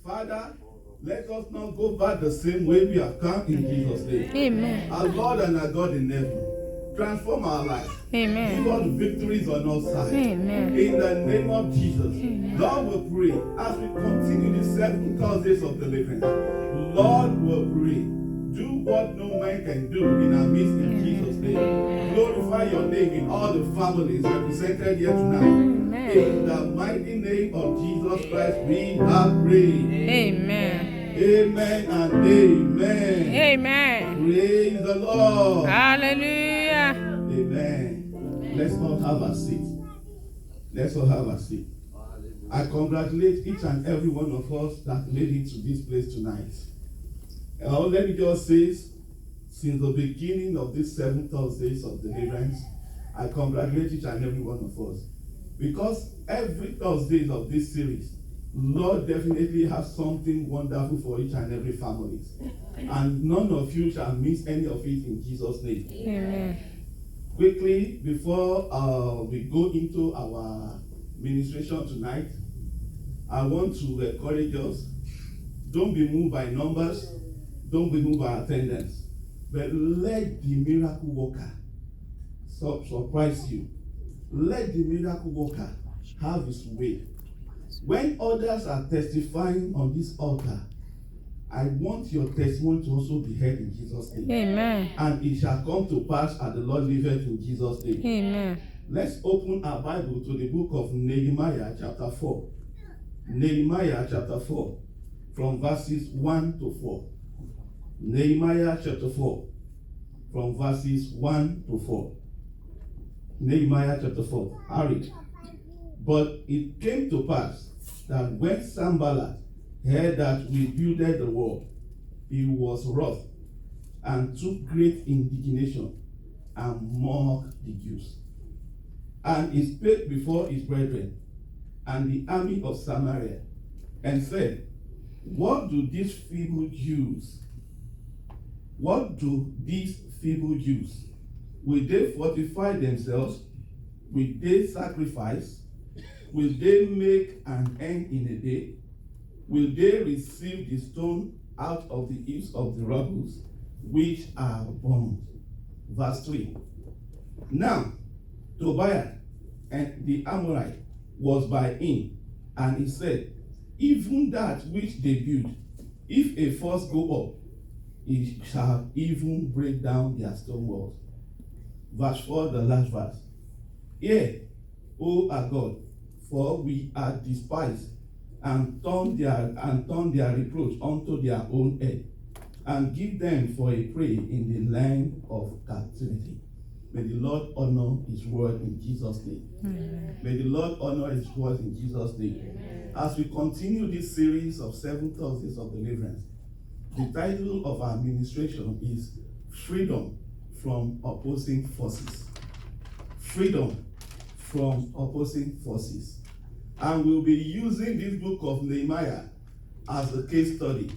Father, let us not go back the same way we have come in Jesus' name. Amen. Our Lord and our God in heaven, transform our lives. Amen. Give us victories on all sides. Amen. In the name of Jesus. Lord, we pray as we continue the 7 Thursdays of deliverance. Lord, we pray. Do what no man can do in our midst in Jesus' name. Glorify your name in all the families represented here tonight. In the mighty name of Jesus Christ, we have prayed. Amen. Amen and amen. Amen. Praise the Lord. Hallelujah. Amen. Let's all have a seat. Let's all have a seat. I congratulate each and every one of us that made it to this place tonight. Let me just say, since the beginning of these 7 Thursdays of deliverance, I congratulate each and every one of us. Because every Thursday of this series, Lord definitely has something wonderful for each and every family. And none of you shall miss any of it in Jesus' name. Amen. Quickly, before we go into our ministration tonight, I want to encourage us, don't be moved by numbers, don't be moved by attendance, but let the miracle worker surprise you. Let the miracle worker have his way. When others are testifying on this altar, I want your testimony to also be heard in Jesus' name. Amen. And it shall come to pass as the Lord liveth in Jesus' name. Amen. Let's open our Bible to the book of Nehemiah chapter 4. Nehemiah chapter 4, from verses 1 to 4. Nehemiah chapter 4, from verses 1 to 4. Nehemiah chapter 4. Hurry. But it came to pass that when Sanballat heard that we builded the wall, he was wroth and took great indignation and mocked the Jews. And he spake before his brethren and the army of Samaria, and said, What do these feeble Jews? What do these feeble Jews? Will they fortify themselves? Will they sacrifice? Will they make an end in a day? Will they receive the stone out of the heaps of the rubble which are burned? Verse 3. Now, Tobiah and the Amorite was by him, and he said, Even that which they build, if a force go up, it shall even break down their stone walls. Verse 4, the last verse. Hear, O our God, for we are despised, and turn their reproach unto their own head, and give them for a prey in the land of captivity. May the Lord honor his word in Jesus' name. Amen. May the Lord honor his word in Jesus' name. Amen. As we continue this series of 7 Thursdays of deliverance, the title of our administration is Freedom from Opposing Forces. Freedom from Opposing Forces. And we'll be using this book of Nehemiah as a case study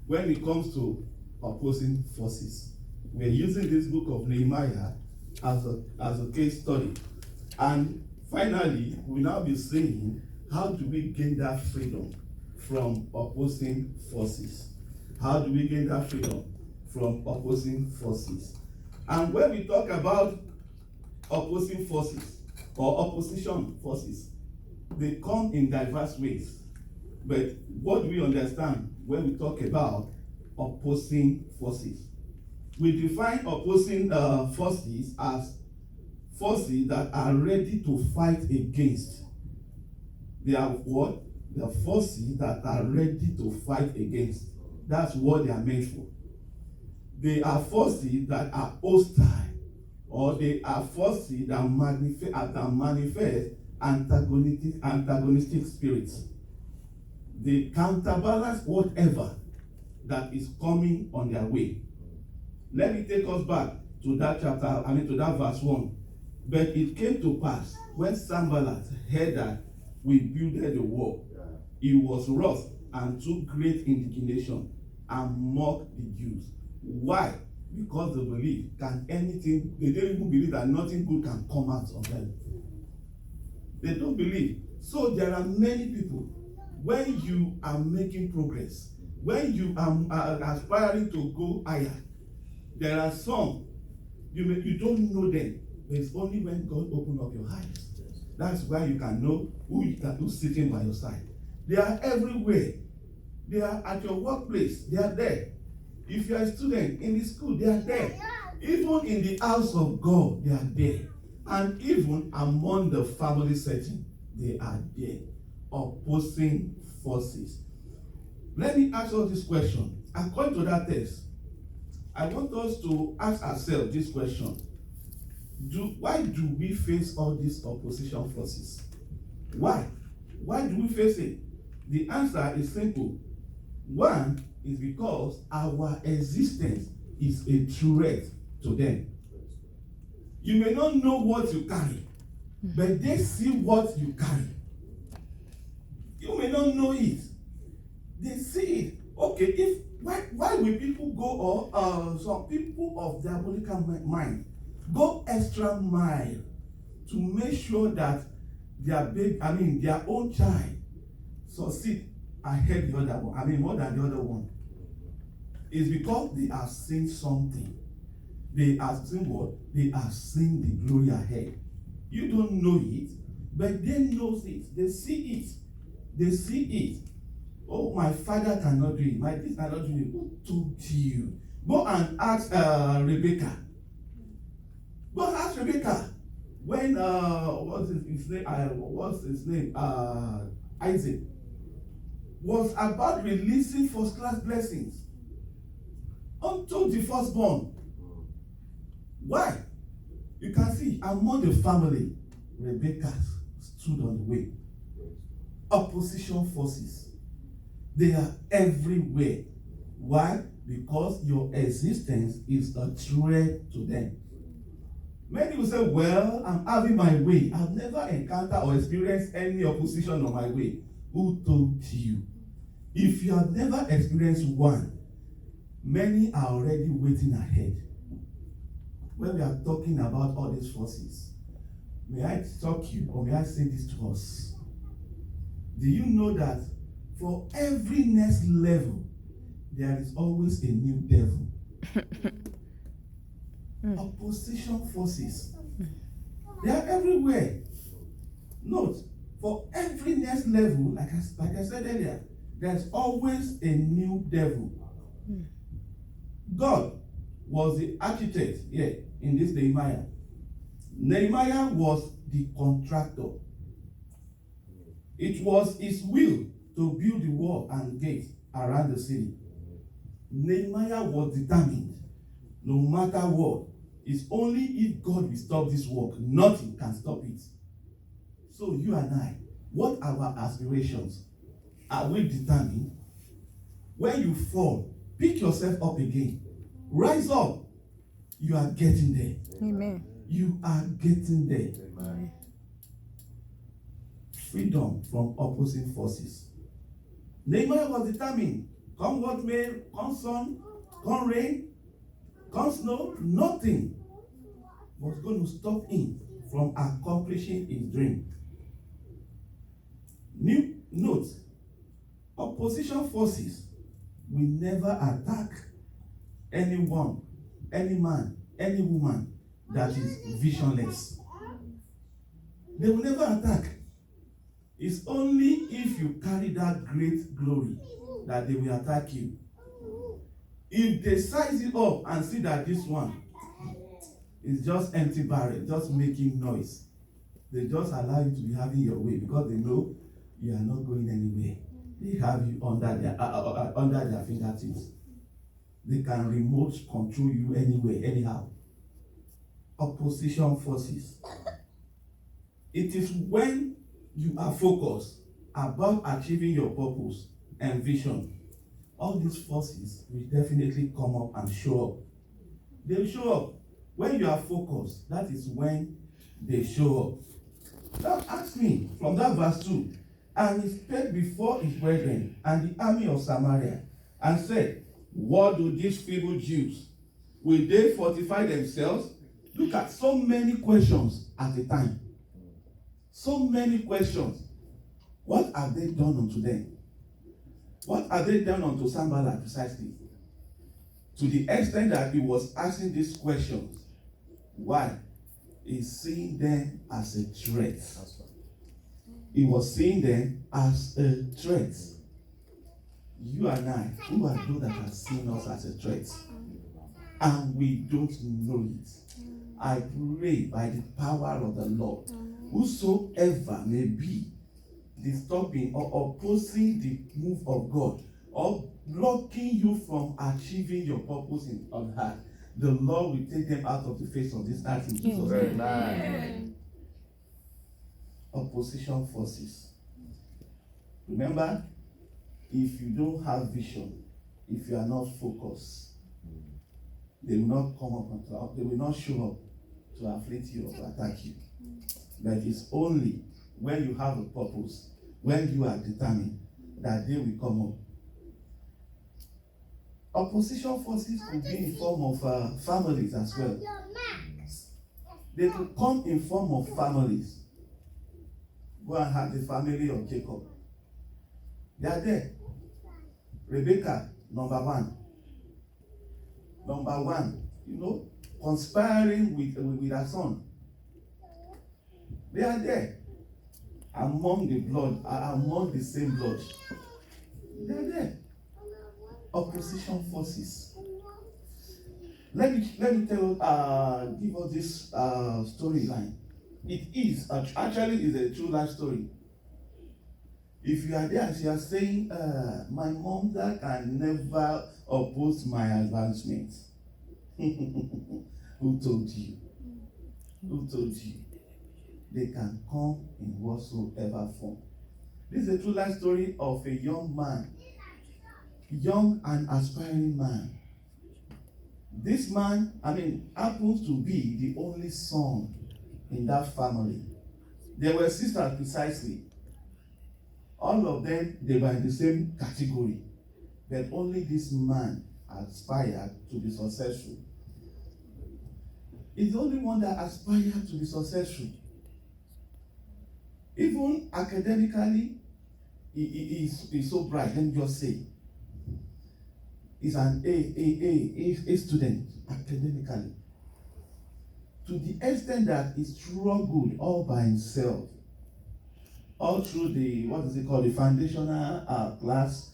when it comes to opposing forces. We're using this book of Nehemiah as a case study. And finally, we'll now be saying, how do we gain that freedom from opposing forces? How do we gain that freedom from opposing forces? And when we talk about opposing forces or opposition forces, they come in diverse ways. But what do we understand when we talk about opposing forces? We define opposing forces as forces that are ready to fight against. They are what? They are forces that are ready to fight against. That's what they are meant for. They are forces that are hostile, or they are forces that manifest antagonistic spirits. They counterbalance whatever that is coming on their way. Let me take us back to that chapter, to that verse 1. But it came to pass when Sanballat heard that we builded the wall, he was wroth and took great indignation and mocked the Jews. Why? Because they believe they don't even believe that nothing good can come out of them. They don't believe. So there are many people when you are making progress, when you are aspiring to go higher, there are some you don't know them. But it's only when God opens up your eyes. That's why you can know who's sitting by your side. They are everywhere. They are at your workplace. They are there. If you are a student in the school, they are there. Even in the house of God, they are there. And even among the family setting, they are there. Opposing forces. Let me ask you this question. According to that text, I want us to ask ourselves this question. Why do we face all these opposition forces? Why? Why do we face it? The answer is simple. One is because our existence is a threat to them. You may not know what you carry, but they see what you carry. You may not know it. They see it. Okay, why will people go, or some people of diabolical mind go extra mile to make sure that their own child succeed ahead the other one, more than the other one? It's because they have seen something. They have seen what? They have seen the glory ahead. You don't know it, but they know it. They see it. They see it. Oh, my father cannot do it. My this cannot do it. Who told you? Go and ask Rebecca. Go and ask Rebecca. When what's his name? Isaac was about releasing first class blessings unto the firstborn. Why? You can see among the family, Rebecca stood on the way. Opposition forces. They are everywhere. Why? Because your existence is a threat to them. Many will say, well, I'm having my way. I've never encountered or experienced any opposition on my way. Who told you? If you have never experienced one, many are already waiting ahead. When we are talking about all these forces, may I talk you, or may I say this to us? Do you know that for every next level, there is always a new devil? Opposition forces. They are everywhere. Note, for every next level, like I said earlier, there's always a new devil. God was the architect here in this Nehemiah. Nehemiah was the contractor. It was his will to build the wall and gate around the city. Nehemiah was determined, no matter what, it's only if God will stop this work, nothing can stop it. So you and I, what are our aspirations? Are we determined? When you fall, pick yourself up again. Rise up. You are getting there. Amen. You are getting there. Amen. Freedom from opposing forces. Nehemiah was determined. Come what may, come sun, come rain, come snow, nothing was going to stop him from accomplishing his dream. New note, opposition forces will never attack anyone, any man, any woman that is visionless. They will never attack. It's only if you carry that great glory that they will attack you. If they size it up and see that this one is just empty barrel, just making noise, they just allow you to be having your way because they know you are not going anywhere. They have you under their fingertips. They can remote control you anywhere, anyhow. Opposition forces. It is when you are focused about achieving your purpose and vision, all these forces will definitely come up and show up. They will show up. When you are focused, that is when they show up. Now ask me from that verse 2. And he spake before his brethren and the army of Samaria, and said, what do these feeble Jews? Will they fortify themselves? Look at so many questions at a time. So many questions. What have they done unto them? What are they done unto Sanballat precisely? To the extent that he was asking these questions. Why? He's seeing them as a threat. He was seeing them as a threat. You and I, who are those that are seeing us as a threat? And we don't know it. I pray by the power of the Lord, whosoever may be disturbing or opposing the move of God, or blocking you from achieving your purpose on earth, the Lord will take them out of the face of this earth in Jesus' name. Amen. Opposition forces. Remember, if you don't have vision, if you are not focused, they will not come up, they will not show up to afflict you or to attack you. But it's only when you have a purpose, when you are determined, that they will come up. Opposition forces could be in form of families as well. They could come in form of families. Go and have the family of Jacob. They are there. Rebecca, number one, conspiring with her son. They are there. Among the blood, among the same blood. They are there. Opposition forces. Let me tell you, give us this storyline. It is actually is a true life story. If you are there and you are saying, my mom that can never oppose my advancement. Who told you? Who told you? They can come in whatsoever form. This is a true life story of a young man, young and aspiring man. This man, happens to be the only son in that family. They were sisters precisely. All of them, they were in the same category. But only this man aspired to be successful. He's the only one that aspired to be successful. Even academically, he is so bright, let me just say. He's an A student academically. To the extent that he struggled all by himself, all through the, the foundational class,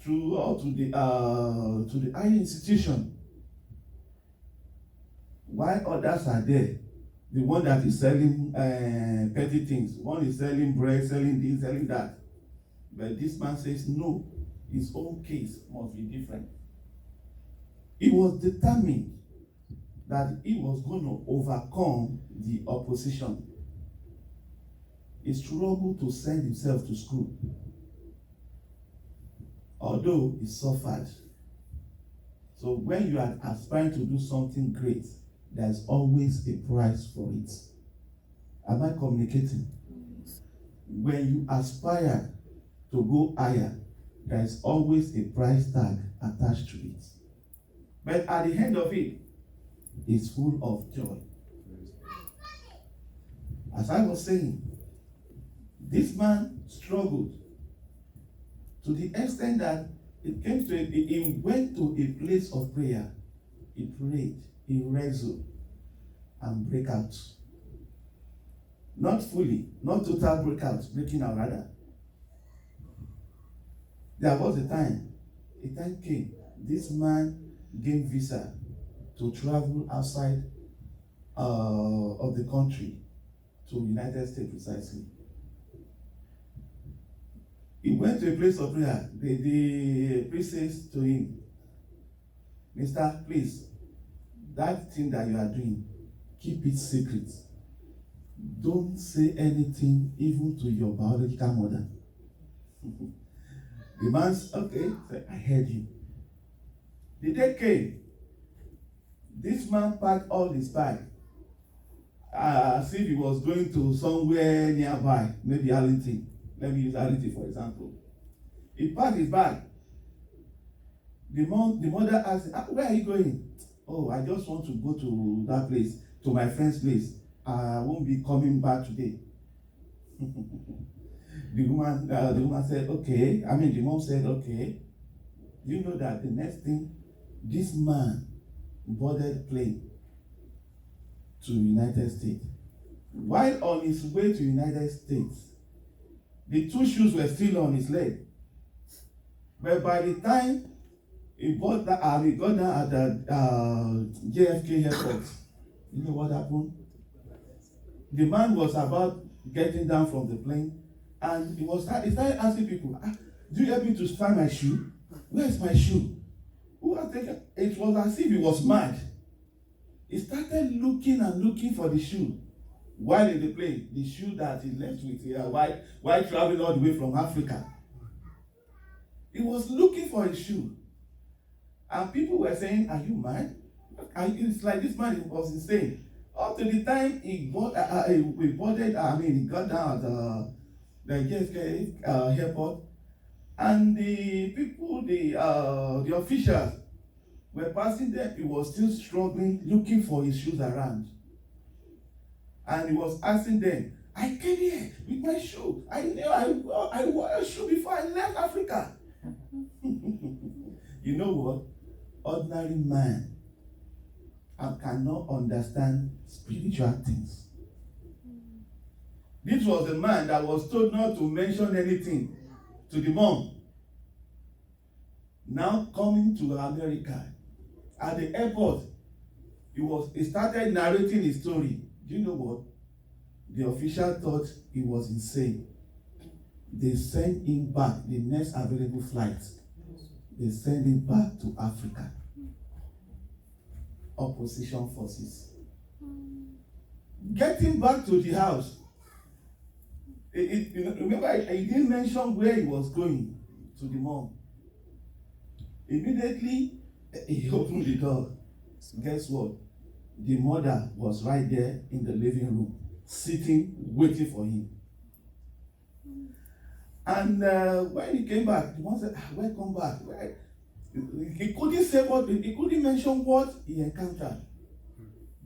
to the higher institution. While others are there, the one that is selling petty things, one is selling bread, selling this, selling that. But this man says no, his own case must be different. He was determined that he was going to overcome the opposition. He struggled to send himself to school. Although he suffered. So when you are aspiring to do something great, there's always a price for it. Am I communicating? When you aspire to go higher, there's always a price tag attached to it. But at the end of it, it's full of joy. As I was saying, this man struggled to the extent that he went to a place of prayer. He prayed, he wrestled, and break out. Not fully, not total breakout, breaking out rather. There was a time came, this man gained visa to travel outside of the country to United States precisely. He went to a place of prayer. The priest says to him, Mister, please, that thing that you are doing, keep it secret. Don't say anything even to your biological mother. The man said, okay, I heard you. The day came, this man packed all his bag as if he was going to somewhere nearby, maybe Arlington. Let me use Arlington for example. He packed his bag. The mother asked him, where are you going? Oh, I just want to go to that place, to my friend's place. I won't be coming back today. The woman said, okay. The mom said, okay. You know that the next thing, this man boarded plane to United States. While on his way to United States, the two shoes were still on his leg. But by the time he got down at the JFK airport, you know what happened? The man was about getting down from the plane, and he started asking people, do you help me to find my shoe? Where's my shoe? Who has taken? It was as if he was mad. He started looking for the shoe while in the plane, the shoe that he left with here while traveling all the way from Africa. He was looking for his shoe. And people were saying, are you mad? It's like this man was insane. Up to the time he got down at the JFK airport, and the people, the officials were passing them. He was still struggling, looking for his shoes around. And he was asking them, I came here with my shoe. I knew I wore a shoe before I left Africa. You know what? Ordinary man cannot understand spiritual things. This was a man that was told not to mention anything to the mom. Now coming to America, at the airport, he started narrating his story. Do you know what? The official thought he was insane. They sent him back, the next available flight. They sent him back to Africa. Opposition forces. Getting back to the house. Remember, I didn't mention where he was going to the mom. Immediately, he opened the door. Guess what? The mother was right there in the living room, sitting, waiting for him. And when he came back, the mom said, welcome back. He couldn't say he couldn't mention what he encountered.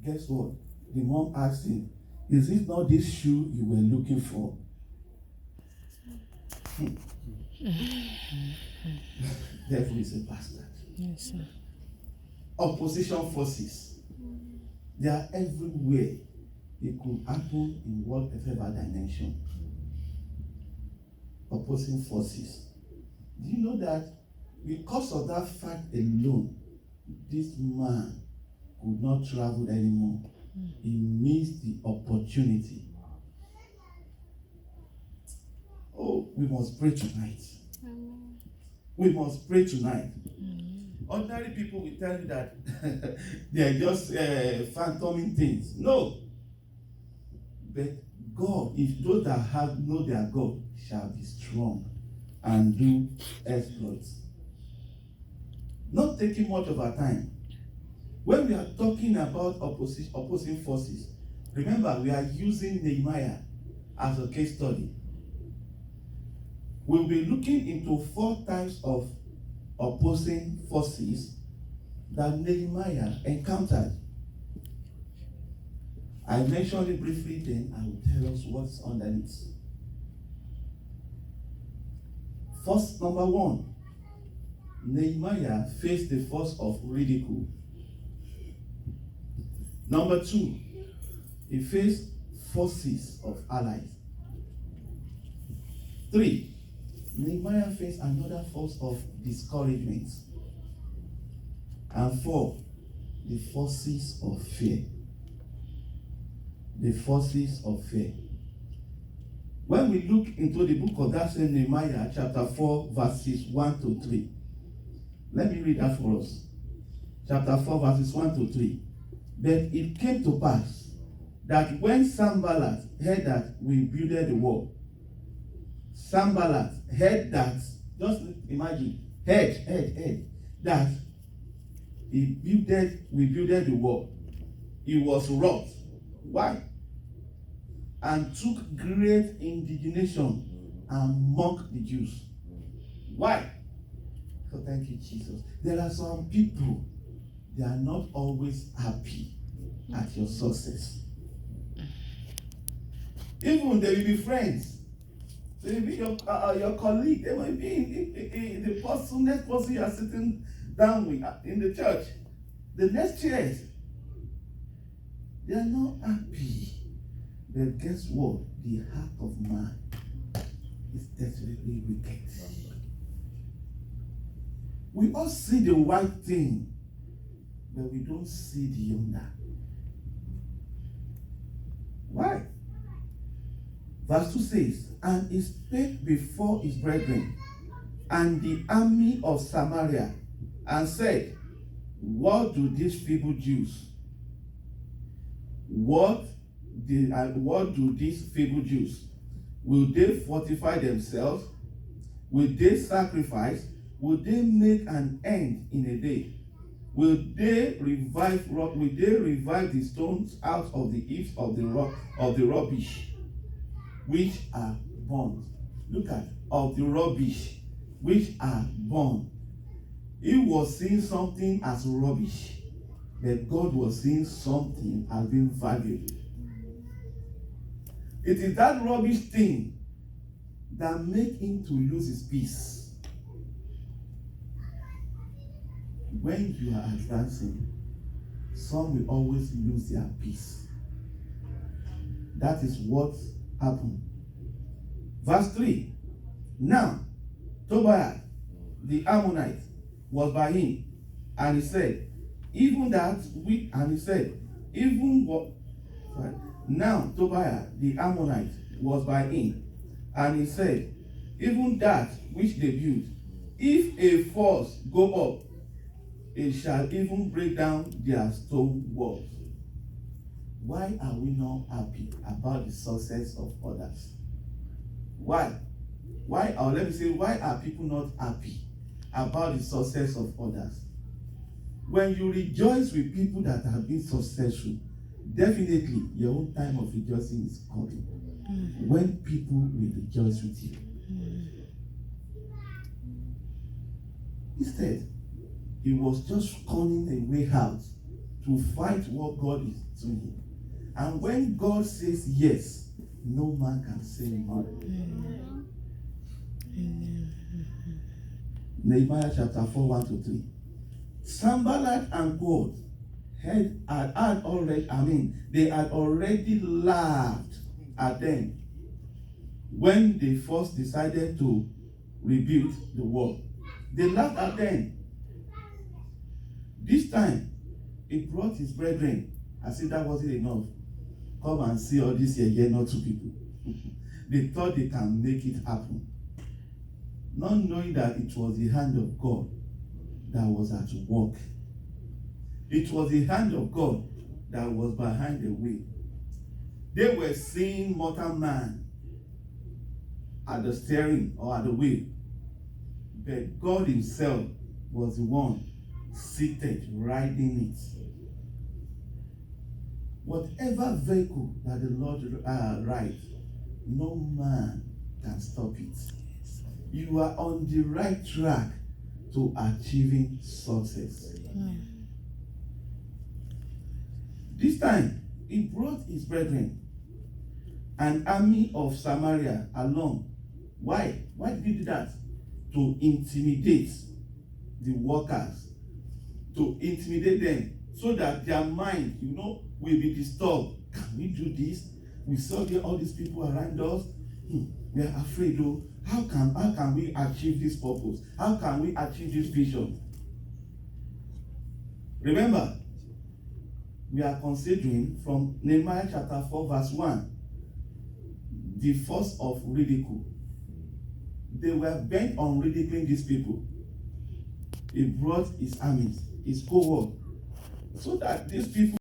Guess what? The mom asked him, is it not this shoe you were looking for? Devil is a bastard. Yes, sir. Opposition forces. They are everywhere. It could happen in whatever dimension. Opposing forces. Do you know that because of that fact alone, this man could not travel anymore? He missed the opportunity. Oh, we must pray tonight. We must pray tonight. Ordinary people will tell you that they are just phantoming things. No. But God, if those that know their God shall be strong and do exploits. Not taking much of our time. When we are talking about opposing forces, remember we are using Nehemiah as a case study. We'll be looking into 4 types of opposing forces that Nehemiah encountered. I mentioned it briefly, then I will tell us what's underneath. First, number 1, Nehemiah faced the force of ridicule. Number 2, he faced forces of allies. 3, Nehemiah faced another force of discouragement. And 4, the forces of fear. The forces of fear. When we look into the book of that same Nehemiah, chapter 4, verses 1 to 3. Let me read that for us. Chapter 4, verses 1 to 3. But it came to pass that when Sanballat heard that we builded the wall, Sanballat heard that, just imagine, heard that we builded the wall. He was wroth. Why? And took great indignation and mocked the Jews. Why? So thank you, Jesus. There are some people, they are not always happy at your success. Even they will be friends. So even your colleague, they might be the person, next person you are sitting down with in the church. The next chairs, they are not happy. But guess what? The heart of man is desperately wicked. We all see the white thing, but we don't see the yonder. Why? Verse 2 says, and he spake before his brethren and the army of Samaria, and said, what do these feeble Jews? What do these feeble Jews? Will they fortify themselves? Will they sacrifice? Will they make an end in a day? Will they revive the stones out of the heaps of the rubbish which are burned? Look at of the rubbish which are burned. He was seeing something as rubbish, but God was seeing something as being valuable. It is that rubbish thing that make him to lose his peace. When you are advancing, some will always lose their peace. That is what happened. Verse 3. Now, Tobiah the Ammonite was by him, and he said, now Tobiah the Ammonite was by him, and he said, even that which they built, if a force go up, it shall even break down their stone walls. Why are we not happy about the success of others? Why? Why are people not happy about the success of others? When you rejoice with people that have been successful, definitely your own time of rejoicing is coming. When people will rejoice with you. Instead, he was just cunning a way out to fight what God is doing. And when God says yes, no man can say no. Nehemiah chapter 4, 1 to 3. Sanballat and God they had already laughed at them when they first decided to rebuild the wall. They laughed at them. This time, he brought his brethren. I said that wasn't enough. Come and see all this here, not two people. They thought they can make it happen. Not knowing that it was the hand of God that was at work. It was the hand of God that was behind the wheel. They were seeing mortal man at the steering or at the wheel. But God himself was the one seated, riding it. Whatever vehicle that the Lord rides, no man can stop it. You are on the right track to achieving success. This time, he brought his brethren, an army of Samaria, along. Why? Why did he do that? To intimidate the workers, to intimidate them, so that their mind, will be disturbed. Can we do this? We saw all these people around us. We are afraid, though. How can we achieve this purpose? How can we achieve this vision? Remember, we are considering from Nehemiah chapter 4, verse 1, the force of ridicule. They were bent on ridiculing these people. He brought his armies, his cohort, so that these people